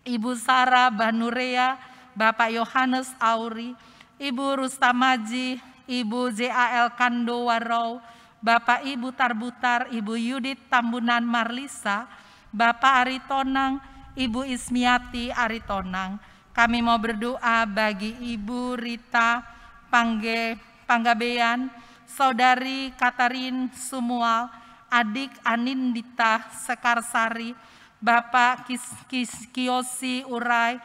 Ibu Sarah Banurea, Bapak Yohanes Auri, Ibu Rustamaji, Ibu JAL Kando Warau, Bapak Ibu Tarbutar, Ibu Yudit Tambunan Marlisa, Bapak Aritonang, Ibu Ismiati Aritonang. Kami mau berdoa bagi Ibu Rita Panggabean, Saudari Katarin Sumual, Adik Anindita Sekarsari, Bapak Kiyosi Urai,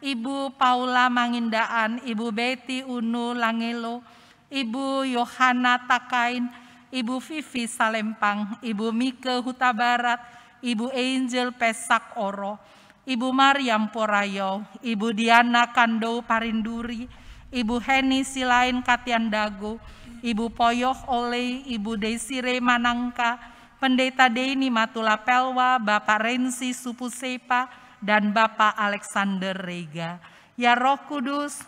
Ibu Paula Mangindaan, Ibu Betty Unu Langelo, Ibu Yohana Takain, Ibu Vivi Salempang, Ibu Mike Huta Barat, Ibu Angel Pesak Oro, Ibu Mariam Porayo, Ibu Diana Kando Parinduri, Ibu Heni Silain Katiandago, Ibu Poyoh Oleh, Ibu Desire Manangka, Pendeta Deni Matula Pelwa, Bapak Rensi Supusepa, dan Bapak Alexander Rega. Ya Roh Kudus,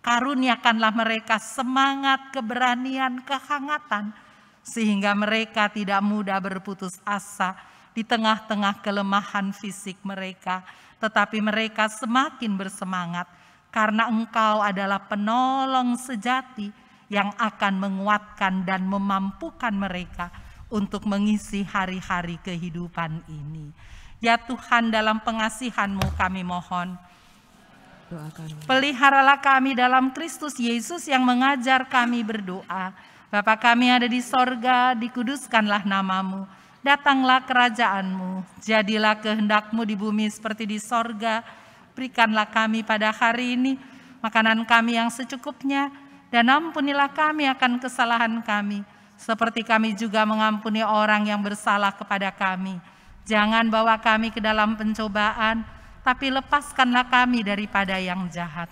karuniakanlah mereka semangat, keberanian, kehangatan, sehingga mereka tidak mudah berputus asa di tengah-tengah kelemahan fisik mereka, tetapi mereka semakin bersemangat karena Engkau adalah penolong sejati yang akan menguatkan dan memampukan mereka untuk mengisi hari-hari kehidupan ini. Ya Tuhan, dalam pengasihan-Mu kami mohon, peliharalah kami dalam Kristus Yesus yang mengajar kami berdoa. Bapa kami ada di sorga, dikuduskanlah nama-Mu. Datanglah kerajaan-Mu, jadilah kehendak-Mu di bumi seperti di sorga. Berikanlah kami pada hari ini makanan kami yang secukupnya, dan ampunilah kami akan kesalahan kami, seperti kami juga mengampuni orang yang bersalah kepada kami. Jangan bawa kami ke dalam pencobaan, tapi lepaskanlah kami daripada yang jahat.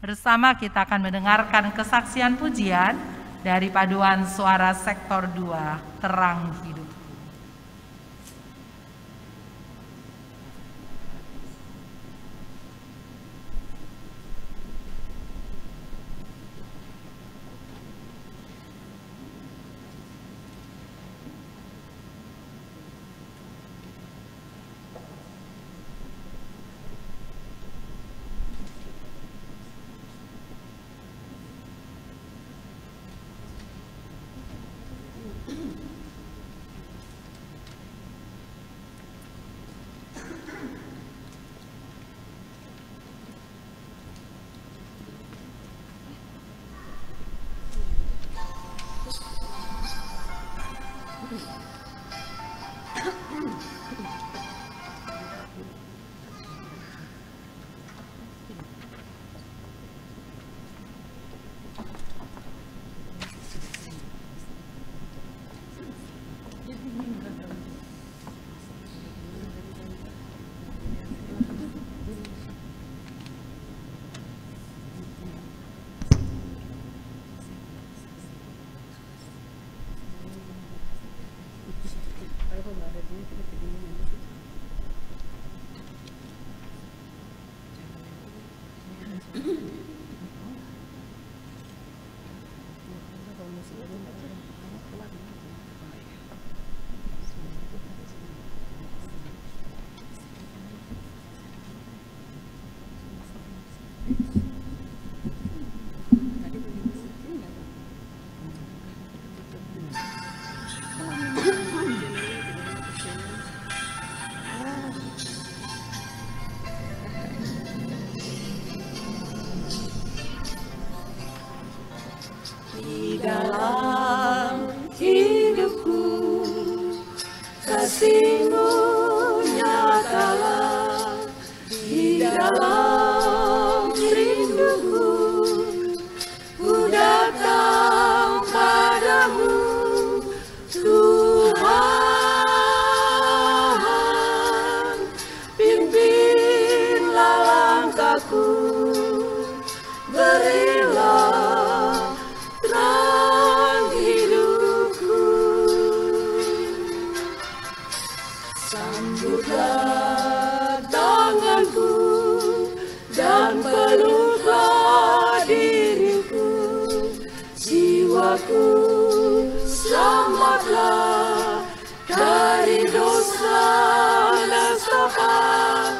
Bersama kita akan mendengarkan kesaksian pujian dari paduan suara sektor 2, Terang Hidup. Dari dosa dan sabar,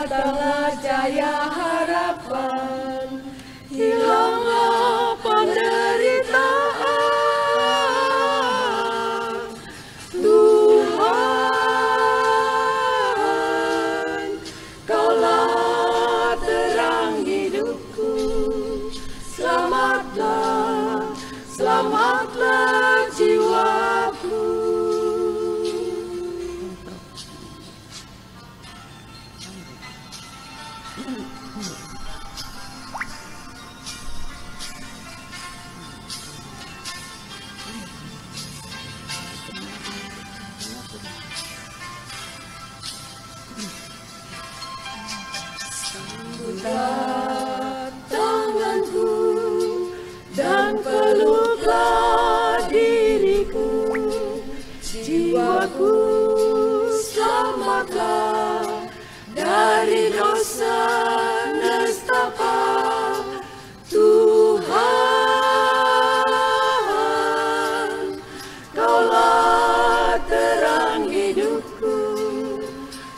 Datanglah cahaya harapan, hilanglah penderitaan. Tuhan, Kaulah terang hidupku. Selamatlah, selamatlah jiwaku. Tanganku dan peluklah diriku, jiwaku selamatlah dari dosa nestapa. Tuhan, Kaulah terang hidupku.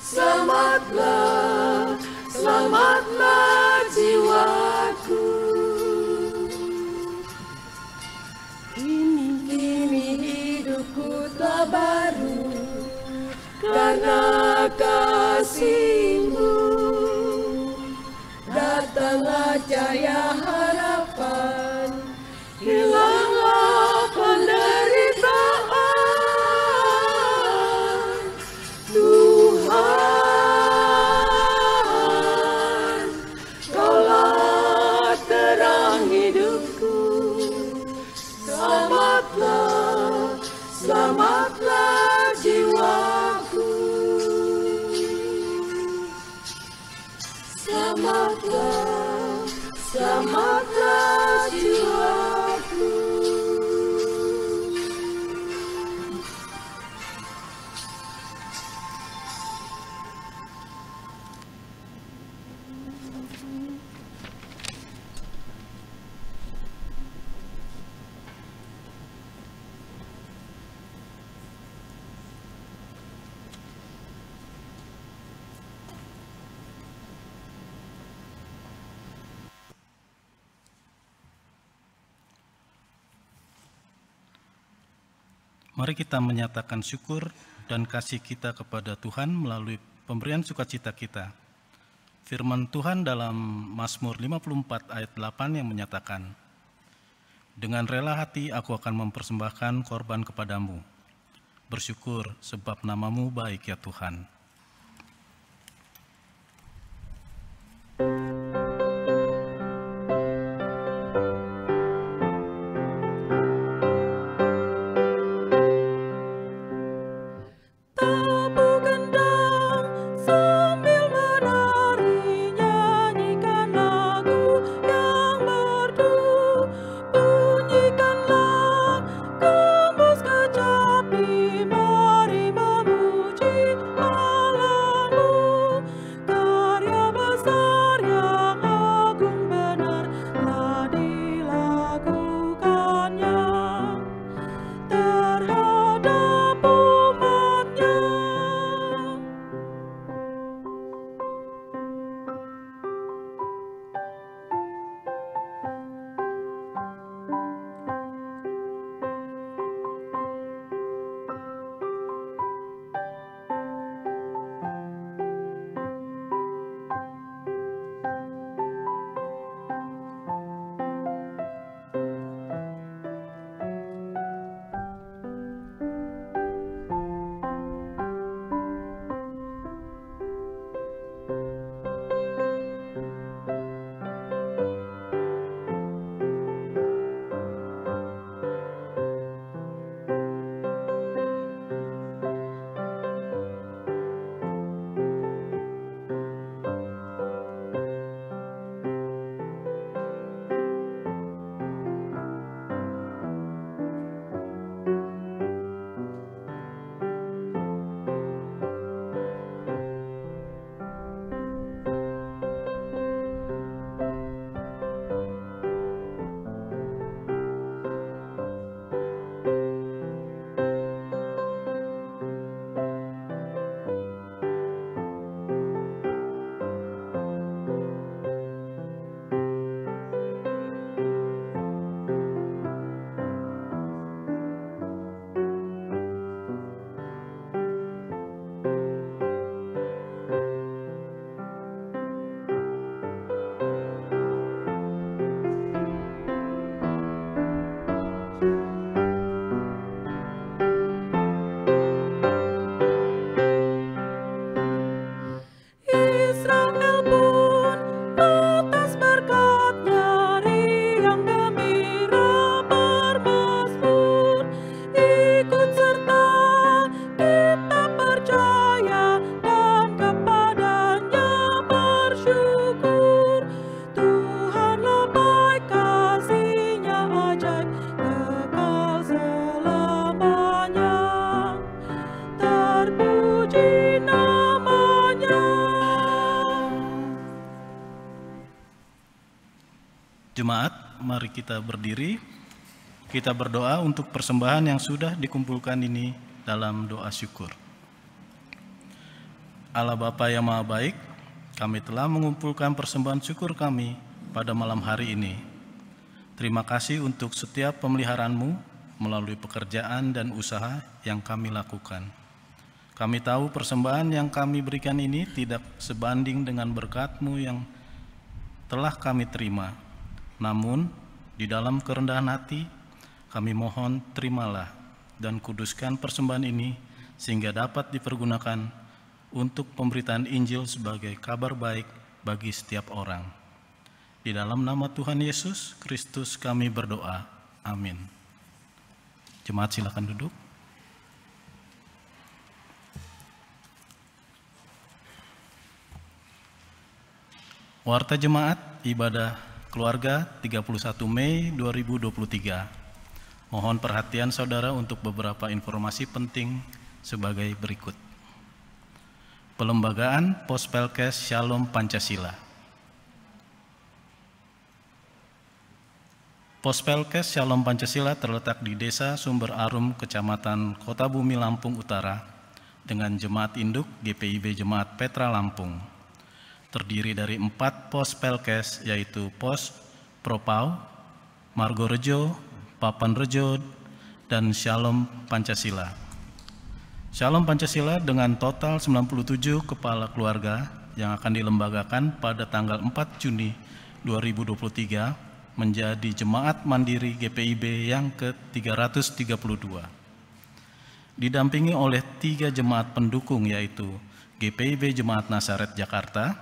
Selamatlah, selamatlah jiwaku. Kini hidupku telah baru karena kasih-Mu. Datanglah cahaya harapan, hilanglah penderitaan. Tuhan, Kaulah terang hidupku. Selamatlah, selamatlah jiwaku. Selamatlah, selamatlah jiwaku. Mari kita menyatakan syukur dan kasih kita kepada Tuhan melalui pemberian sukacita kita. Firman Tuhan dalam Mazmur 54 ayat 8 yang menyatakan, "Dengan rela hati aku akan mempersembahkan korban kepadamu. Bersyukur sebab nama-Mu baik ya Tuhan." Mari memuji Jemaat, mari kita berdiri. Kita berdoa untuk persembahan yang sudah dikumpulkan ini dalam doa syukur. Allah Bapa yang Maha Baik, kami telah mengumpulkan persembahan syukur kami pada malam hari ini. Terima kasih untuk setiap pemeliharaan-Mu melalui pekerjaan dan usaha yang kami lakukan. Kami tahu persembahan yang kami berikan ini tidak sebanding dengan berkat-Mu yang telah kami terima. Namun, di dalam kerendahan hati, kami mohon terimalah dan kuduskan persembahan ini sehingga dapat dipergunakan untuk pemberitaan Injil sebagai kabar baik bagi setiap orang. Di dalam nama Tuhan Yesus Kristus kami berdoa. Amin. Jemaat silakan duduk. Warta Jemaat Ibadah Keluarga 31 Mei 2023. Mohon perhatian saudara untuk beberapa informasi penting sebagai berikut. Pelembagaan Pospelkes Shalom Pancasila. Pospelkes Shalom Pancasila terletak di Desa Sumber Arum, Kecamatan Kota Bumi, Lampung Utara, dengan jemaat induk GPIB Jemaat Petra Lampung. Terdiri dari 4 pos Pelkes, yaitu Pos Propau, Margorejo, Papanrejo, dan Shalom Pancasila. Shalom Pancasila dengan total 97 kepala keluarga yang akan dilembagakan pada tanggal 4 Juni 2023 menjadi Jemaat Mandiri GPIB yang ke-332. Didampingi oleh 3 jemaat pendukung, yaitu GPIB Jemaat Nasaret Jakarta,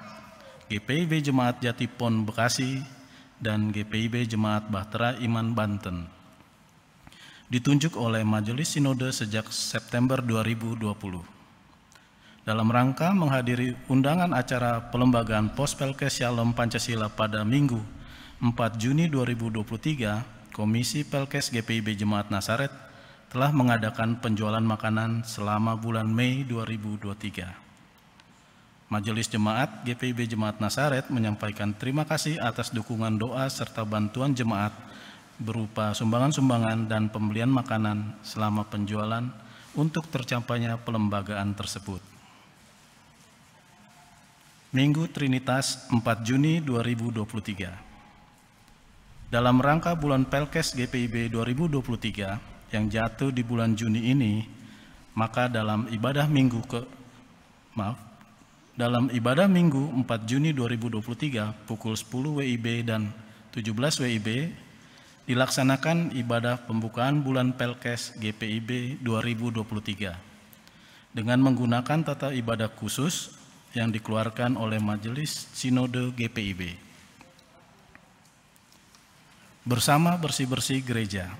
GPIB Jemaat Jatipon Bekasi, dan GPIB Jemaat Bahtera Iman Banten. Ditunjuk oleh Majelis Sinode sejak September 2020. Dalam rangka menghadiri undangan acara pelembagaan Pospelkes Shalom Pancasila pada Minggu 4 Juni 2023, Komisi Pelkes GPIB Jemaat Nasaret telah mengadakan penjualan makanan selama bulan Mei 2023. Majelis Jemaat GPIB Jemaat Nasaret menyampaikan terima kasih atas dukungan doa serta bantuan jemaat berupa sumbangan-sumbangan dan pembelian makanan selama penjualan untuk tercapainya pelembagaan tersebut. Minggu Trinitas 4 Juni 2023. Dalam rangka bulan Pelkes GPIB 2023 yang jatuh di bulan Juni ini, maka dalam ibadah Minggu 4 Juni 2023 pukul 10 WIB dan 17 WIB dilaksanakan ibadah pembukaan bulan Pelkes GPIB 2023 dengan menggunakan tata ibadah khusus yang dikeluarkan oleh Majelis Sinode GPIB. Bersama bersih-bersih gereja.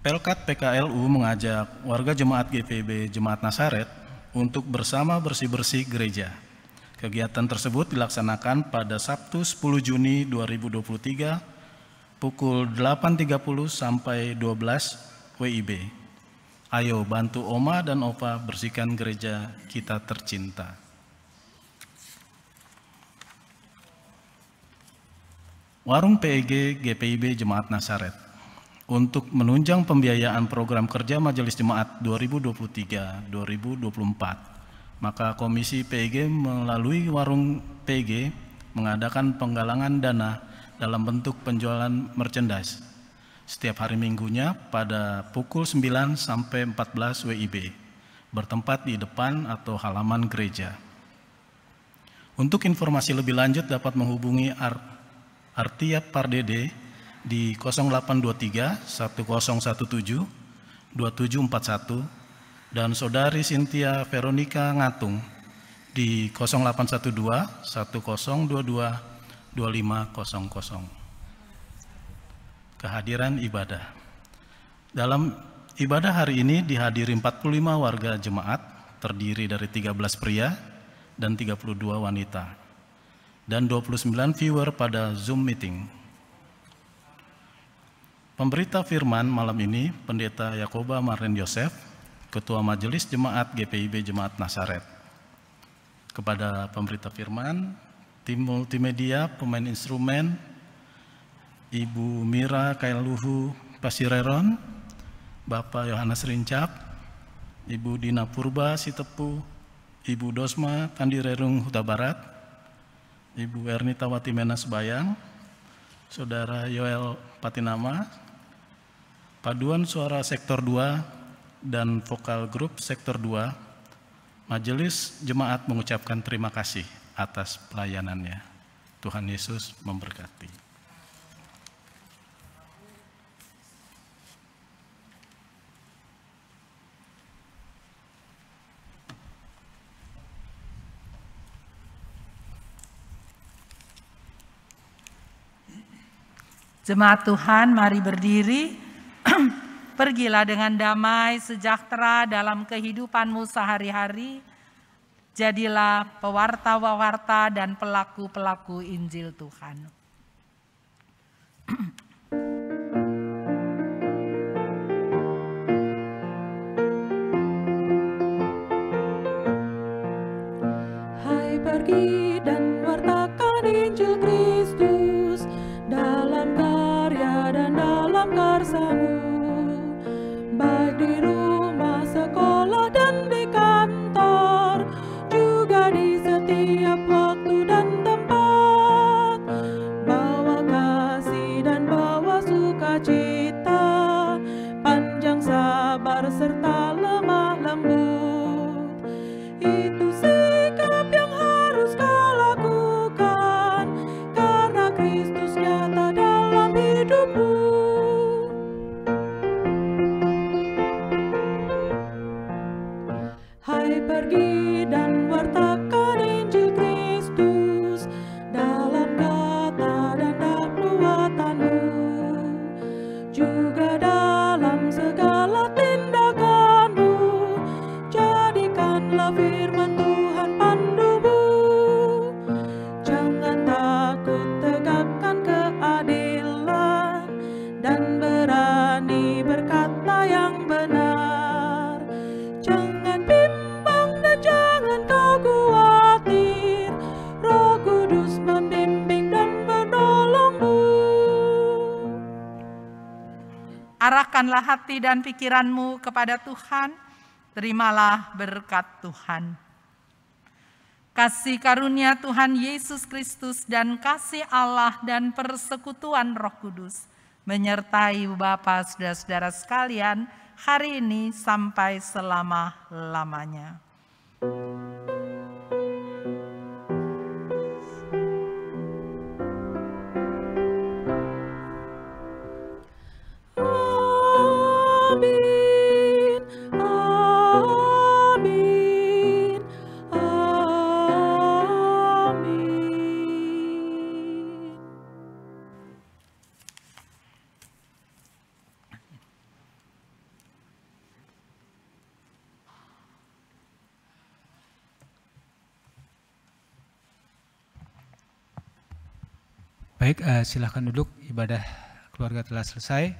Pelkat PKLU mengajak warga jemaat GPIB Jemaat Nasaret untuk bersama bersih-bersih gereja. Kegiatan tersebut dilaksanakan pada Sabtu 10 Juni 2023 pukul 8.30 sampai 12 WIB. Ayo bantu Oma dan Opa bersihkan gereja kita tercinta. Warung PEG GPIB Jemaat Nasaret. Untuk menunjang pembiayaan program kerja Majelis Jemaat 2023-2024, maka Komisi PEG melalui Warung PEG mengadakan penggalangan dana dalam bentuk penjualan merchandise setiap hari minggunya pada pukul 9 sampai 14 WIB, bertempat di depan atau halaman gereja. Untuk informasi lebih lanjut dapat menghubungi Artia Pardede di 0823 1017 2741 dan Saudari Cynthia Veronica Ngatung di 0812 1022 2500. Kehadiran ibadah. Dalam ibadah hari ini dihadiri 45 warga jemaat terdiri dari 13 pria dan 32 wanita dan 29 viewer pada Zoom meeting. Pemberita firman malam ini Pendeta Yakoba Marlen Yosef, Ketua Majelis Jemaat GPIB Jemaat Nasaret. Kepada pemberita firman, tim multimedia, pemain instrumen, Ibu Mira Kailuhu Pasireron, Bapak Yohanes Rincap, Ibu Dina Purba Sitepu, Ibu Dosma Tandirerung Huta Barat, Ibu Ernita Watimena Sebayang, Saudara Yoel Patinama, Paduan Suara Sektor 2 dan Vokal Grup Sektor 2, Majelis Jemaat mengucapkan terima kasih atas pelayanannya. Tuhan Yesus memberkati. Jemaat Tuhan, mari berdiri. Pergilah dengan damai sejahtera dalam kehidupanmu sehari-hari. Jadilah pewarta-pewarta dan pelaku-pelaku Injil Tuhan. Hai, pergi dan wartakan Injil Kristus dalam karya dan dalam karsamu, baik di rumah, sekolah, dan di kantor, juga di setiap waktu dan tempat. Bawa kasih dan bawa sukacita, panjang sabar serta lemah lembut. Itu sikap yang harus kau lakukan, karena Kristus nyata dalam hidupmu. Hai, pergi dan wartakan Injil Kristus dalam kata dan dalam perbuatanmu, juga dalam segala tindakanmu. Jadikanlah firman Tuhan pandumu. Jangan takut, tegakkan keadilan dan berani berkata yang benar. Jangan bimbang dan jangan kau khawatir, Roh Kudus membimbing dan menolongmu. Arahkanlah hati dan pikiranmu kepada Tuhan, terimalah berkat Tuhan. Kasih karunia Tuhan Yesus Kristus dan kasih Allah dan persekutuan Roh Kudus menyertai Bapa, saudara-saudara sekalian, hari ini sampai selama-lamanya. Amin, amin, amin. Baik, silahkan duduk. Ibadah keluarga telah selesai.